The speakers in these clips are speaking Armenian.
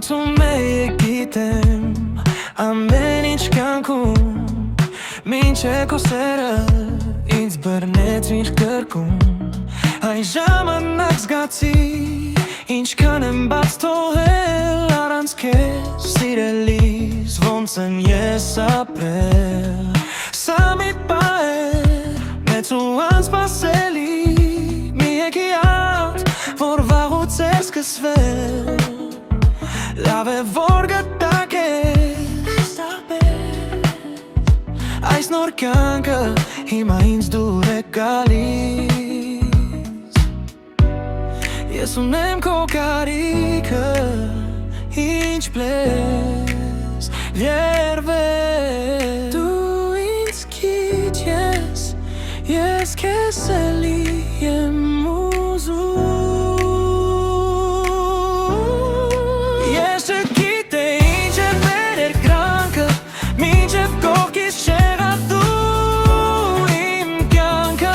ասում է գիտեմ ամեն ինչ կյանքում մինչ է քո սերը ինձ բռնեց միշտ կրկում այն ժամանակ զգացի ինչքան եմ բաց թողել առանց քեզ սիրելիս ոնց եմ ես ապրել սա մի բան է մեծ ու անսպասելի մի հեքիաթ որ վաղուց է սկսվել լավ է որ գտակ ես այս նոր կյանքը հիմա ինձ դուր է գալիս Ես ունեմ քո կարիքը ինչ պլես երվել Դու ինձ քիչ ես քեզ էլի եմ ուզում Ես չգիտեի ինչ է մեր երկրանքը մինչև կողքից չեղավ դու իմ կյանքը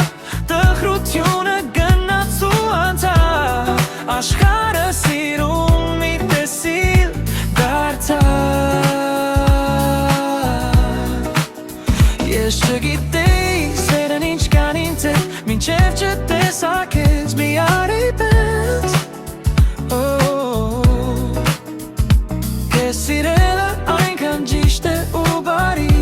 տխրությունը գնաց ու անցավ Աշխարհը սիրում մի տեսիլ դարձավ Ես չգիտեի սերն ինչ կան ինձ է մինչև չտեսա քեզ մի արի պես Քեզ սիրելը այնքան ճիշտ է ու բարի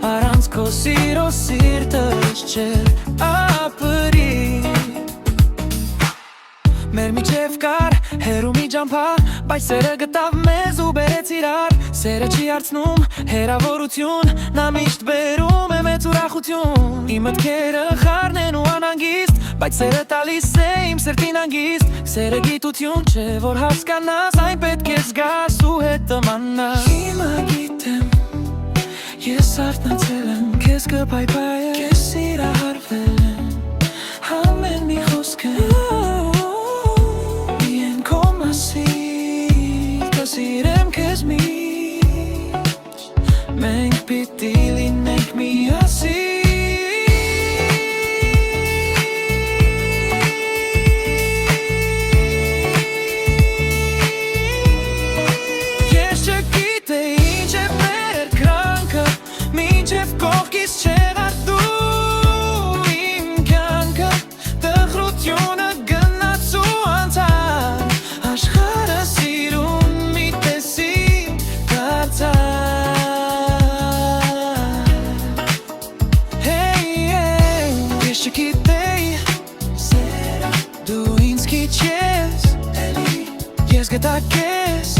Առանց քո սիրո սիրտս չէր ապրի Մեր միջև կար հերու մի ջամփա Բայց սերը գտավ մեզ ու բերեց իրար Սերը չի հարցնում հերավորություն Նա միշտ բերում է մեծ ուրախություն Իմ մտքերը խառն են ու անհանգիստ Բայց սերը տալիս է իմ սրտին հանգիստ Սերը գիտություն չէ որ հասկանաս Այն պետք է զգաս ու հետևանաս Հիմա գիտեմ Ես արթնացել եմ Քեզ կփայփայեմ Քեզ սիրահարվել եմ Ամեն մի խոսքեմ Սիրեմ քեզ միշտ Մենք պիտի լինենք միասին Ես չգիտեի ինչ է մեր երկրանքը մինչև կողքից չեղավ դու իմ կյանքը տխրությունը գնաց ու անցավ Աշխարհը սիրում Չգիտեի սերը դու ինձ քիչ ես Ես գտակ ես